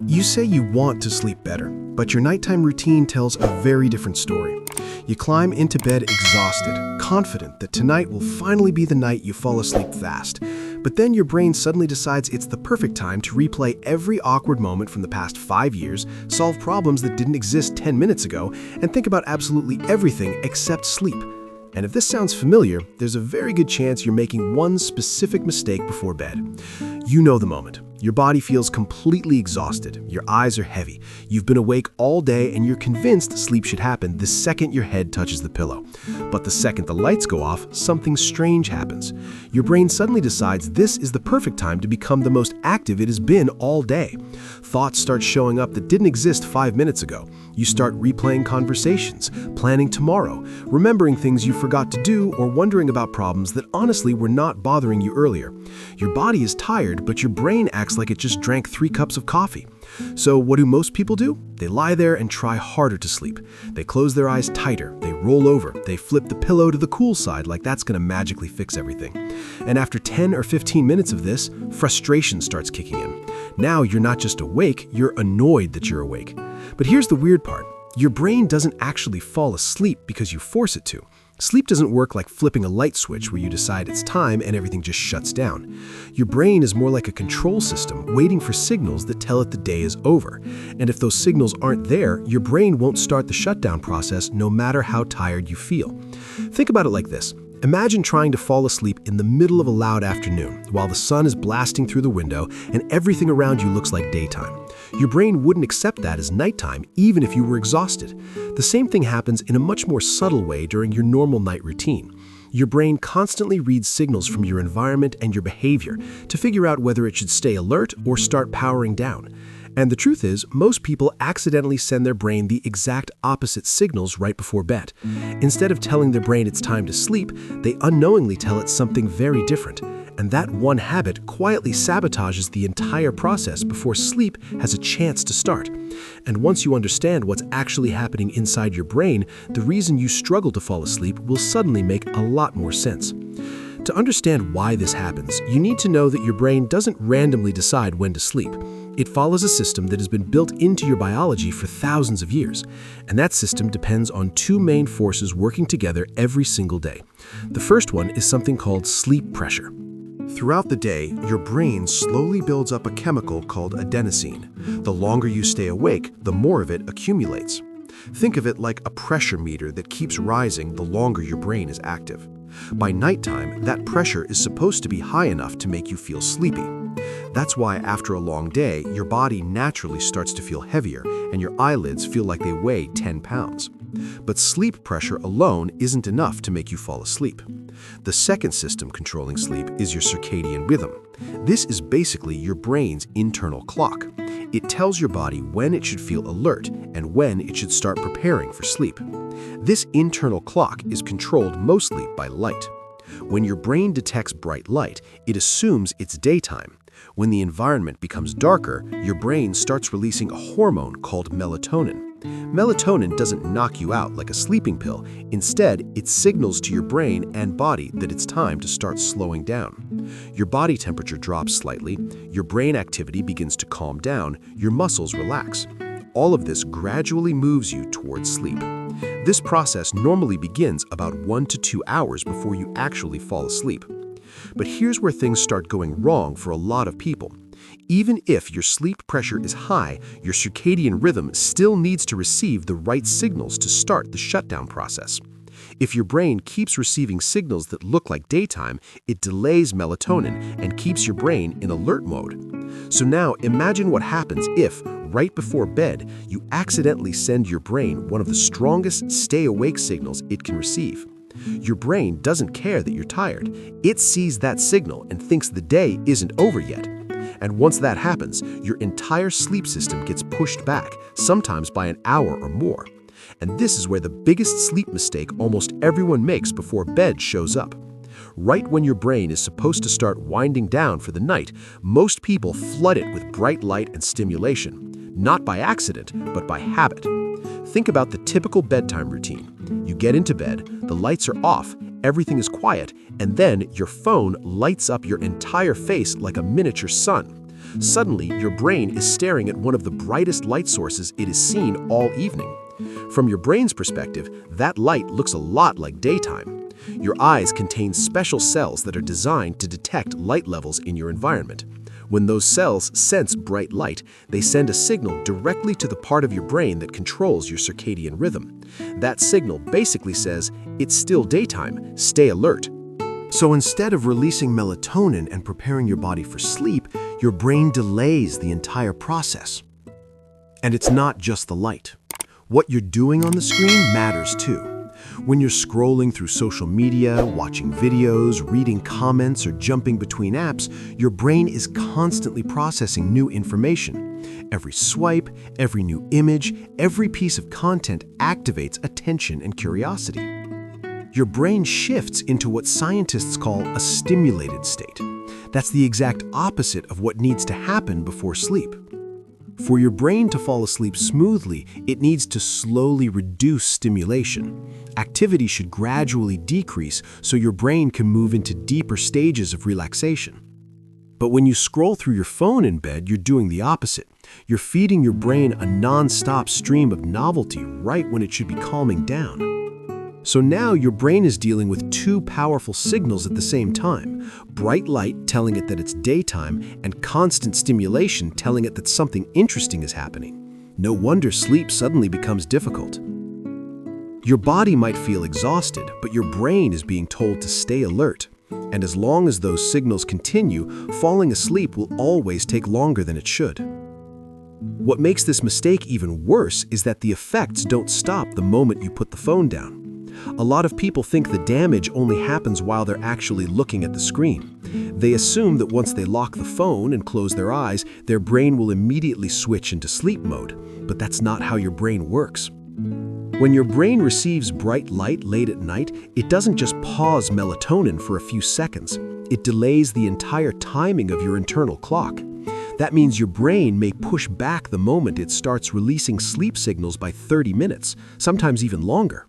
You say you want to sleep better, but your nighttime routine tells a very different story. You climb into bed exhausted, confident that tonight will finally be the night you fall asleep fast. But then your brain suddenly decides it's the perfect time to replay every awkward moment from the past 5 years, solve problems that didn't exist 10 minutes ago, and think about absolutely everything except sleep. And if this sounds familiar, there's a very good chance you're making one specific mistake before bed. You know the moment. Your body feels completely exhausted. Your eyes are heavy. You've been awake all day and you're convinced sleep should happen the second your head touches the pillow. But the second the lights go off, something strange happens. Your brain suddenly decides this is the perfect time to become the most active it has been all day. Thoughts start showing up that didn't exist 5 minutes ago. You start replaying conversations, planning tomorrow, remembering things you forgot to do, or wondering about problems that honestly were not bothering you earlier. Your body is tired, but your brain acts like it just drank 3 cups of coffee. So what do most people do? They lie there and try harder to sleep. They close their eyes tighter, they roll over, they flip the pillow to the cool side like that's going to magically fix everything. And after 10 or 15 minutes of this, frustration starts kicking in. Now you're not just awake, you're annoyed that you're awake. But here's the weird part. Your brain doesn't actually fall asleep because you force it to. Sleep doesn't work like flipping a light switch where you decide it's time and everything just shuts down. Your brain is more like a control system waiting for signals that tell it the day is over. And if those signals aren't there, your brain won't start the shutdown process no matter how tired you feel. Think about it like this. Imagine trying to fall asleep in the middle of a loud afternoon while the sun is blasting through the window and everything around you looks like daytime. Your brain wouldn't accept that as nighttime even if you were exhausted. The same thing happens in a much more subtle way during your normal night routine. Your brain constantly reads signals from your environment and your behavior to figure out whether it should stay alert or start powering down. And the truth is, most people accidentally send their brain the exact opposite signals right before bed. Instead of telling their brain it's time to sleep, they unknowingly tell it something very different. And that one habit quietly sabotages the entire process before sleep has a chance to start. And once you understand what's actually happening inside your brain, the reason you struggle to fall asleep will suddenly make a lot more sense. To understand why this happens, you need to know that your brain doesn't randomly decide when to sleep. It follows a system that has been built into your biology for thousands of years. And that system depends on 2 main forces working together every single day. The first one is something called sleep pressure. Throughout the day, your brain slowly builds up a chemical called adenosine. The longer you stay awake, the more of it accumulates. Think of it like a pressure meter that keeps rising the longer your brain is active. By nighttime, that pressure is supposed to be high enough to make you feel sleepy. That's why after a long day, your body naturally starts to feel heavier and your eyelids feel like they weigh 10 pounds. But sleep pressure alone isn't enough to make you fall asleep. The second system controlling sleep is your circadian rhythm. This is basically your brain's internal clock. It tells your body when it should feel alert and when it should start preparing for sleep. This internal clock is controlled mostly by light. When your brain detects bright light, it assumes it's daytime. When the environment becomes darker, your brain starts releasing a hormone called melatonin. Melatonin doesn't knock you out like a sleeping pill. Instead, it signals to your brain and body that it's time to start slowing down. Your body temperature drops slightly, your brain activity begins to calm down, your muscles relax. All of this gradually moves you towards sleep. This process normally begins about 1 to 2 hours before you actually fall asleep. But here's where things start going wrong for a lot of people. Even if your sleep pressure is high, your circadian rhythm still needs to receive the right signals to start the shutdown process. If your brain keeps receiving signals that look like daytime, it delays melatonin and keeps your brain in alert mode. So now imagine what happens if, right before bed, you accidentally send your brain one of the strongest stay-awake signals it can receive. Your brain doesn't care that you're tired. It sees that signal and thinks the day isn't over yet. And once that happens, your entire sleep system gets pushed back, sometimes by an hour or more. And this is where the biggest sleep mistake almost everyone makes before bed shows up. Right when your brain is supposed to start winding down for the night, most people flood it with bright light and stimulation, not by accident, but by habit. Think about the typical bedtime routine. You get into bed, the lights are off, everything is quiet, and then your phone lights up your entire face like a miniature sun. Suddenly, your brain is staring at one of the brightest light sources it has seen all evening. From your brain's perspective, that light looks a lot like daytime. Your eyes contain special cells that are designed to detect light levels in your environment. When those cells sense bright light, they send a signal directly to the part of your brain that controls your circadian rhythm. That signal basically says, "It's still daytime, stay alert." So instead of releasing melatonin and preparing your body for sleep, your brain delays the entire process. And it's not just the light. What you're doing on the screen matters too. When you're scrolling through social media, watching videos, reading comments, or jumping between apps, your brain is constantly processing new information. Every swipe, every new image, every piece of content activates attention and curiosity. Your brain shifts into what scientists call a stimulated state. That's the exact opposite of what needs to happen before sleep. For your brain to fall asleep smoothly, it needs to slowly reduce stimulation. Activity should gradually decrease so your brain can move into deeper stages of relaxation. But when you scroll through your phone in bed, you're doing the opposite. You're feeding your brain a non-stop stream of novelty right when it should be calming down. So now your brain is dealing with two powerful signals at the same time: bright light telling it that it's daytime, and constant stimulation telling it that something interesting is happening. No wonder sleep suddenly becomes difficult. Your body might feel exhausted, but your brain is being told to stay alert. And as long as those signals continue, falling asleep will always take longer than it should. What makes this mistake even worse is that the effects don't stop the moment you put the phone down. A lot of people think the damage only happens while they're actually looking at the screen. They assume that once they lock the phone and close their eyes, their brain will immediately switch into sleep mode. But that's not how your brain works. When your brain receives bright light late at night, it doesn't just pause melatonin for a few seconds. It delays the entire timing of your internal clock. That means your brain may push back the moment it starts releasing sleep signals by 30 minutes, sometimes even longer.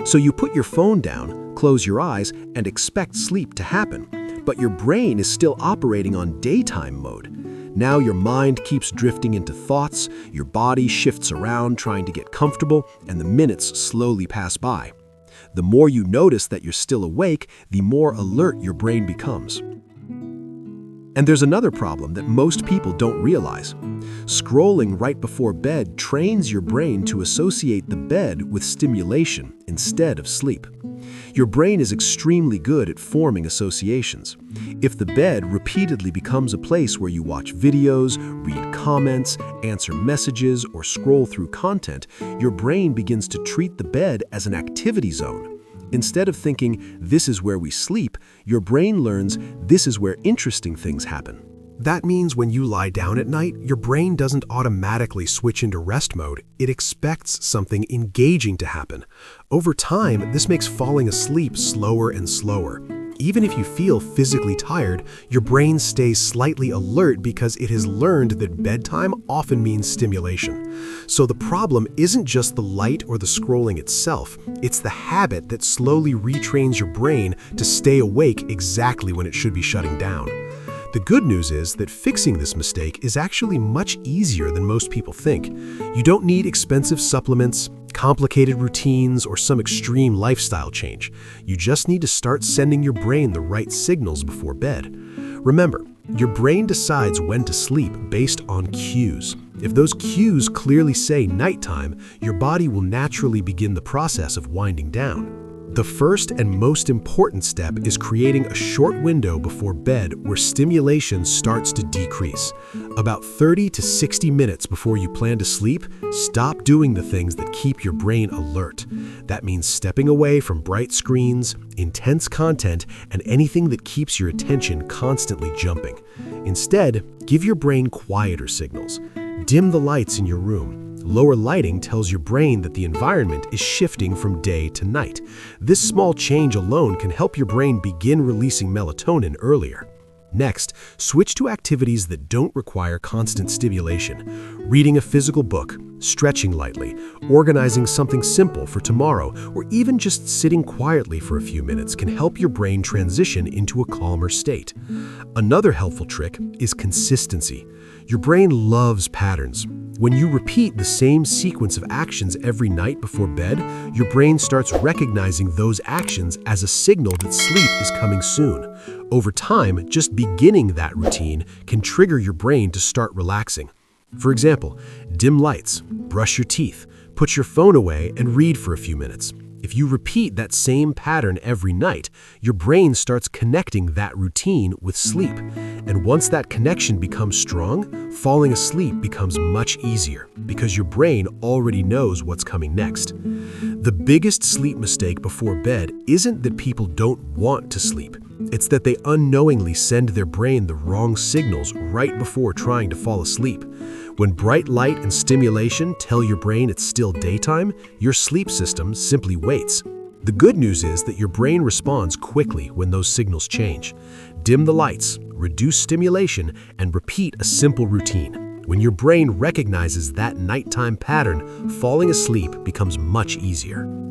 So you put your phone down, close your eyes, and expect sleep to happen. But your brain is still operating on daytime mode. Now your mind keeps drifting into thoughts, your body shifts around trying to get comfortable, and the minutes slowly pass by. The more you notice that you're still awake, the more alert your brain becomes. And there's another problem that most people don't realize. Scrolling right before bed trains your brain to associate the bed with stimulation instead of sleep. Your brain is extremely good at forming associations. If the bed repeatedly becomes a place where you watch videos, read comments, answer messages, or scroll through content, your brain begins to treat the bed as an activity zone. Instead of thinking, "This is where we sleep," your brain learns, "This is where interesting things happen." That means when you lie down at night, your brain doesn't automatically switch into rest mode. It expects something engaging to happen. Over time, this makes falling asleep slower and slower. Even if you feel physically tired, your brain stays slightly alert because it has learned that bedtime often means stimulation. So the problem isn't just the light or the scrolling itself, it's the habit that slowly retrains your brain to stay awake exactly when it should be shutting down. The good news is that fixing this mistake is actually much easier than most people think. You don't need expensive supplements, complicated routines, or some extreme lifestyle change. You just need to start sending your brain the right signals before bed. Remember, your brain decides when to sleep based on cues. If those cues clearly say nighttime, your body will naturally begin the process of winding down. The first and most important step is creating a short window before bed where stimulation starts to decrease. About 30 to 60 minutes before you plan to sleep, stop doing the things that keep your brain alert. That means stepping away from bright screens, intense content, and anything that keeps your attention constantly jumping. Instead, give your brain quieter signals. Dim the lights in your room. Lower lighting tells your brain that the environment is shifting from day to night. This small change alone can help your brain begin releasing melatonin earlier. Next, switch to activities that don't require constant stimulation. Reading a physical book, stretching lightly, organizing something simple for tomorrow, or even just sitting quietly for a few minutes can help your brain transition into a calmer state. Another helpful trick is consistency. Your brain loves patterns. When you repeat the same sequence of actions every night before bed, your brain starts recognizing those actions as a signal that sleep is coming soon. Over time, just beginning that routine can trigger your brain to start relaxing. For example, dim lights, brush your teeth, put your phone away, and read for a few minutes. If you repeat that same pattern every night, your brain starts connecting that routine with sleep. And once that connection becomes strong, falling asleep becomes much easier because your brain already knows what's coming next. The biggest sleep mistake before bed isn't that people don't want to sleep. It's that they unknowingly send their brain the wrong signals right before trying to fall asleep. When bright light and stimulation tell your brain it's still daytime, your sleep system simply waits. The good news is that your brain responds quickly when those signals change. Dim the lights, reduce stimulation, and repeat a simple routine. When your brain recognizes that nighttime pattern, falling asleep becomes much easier.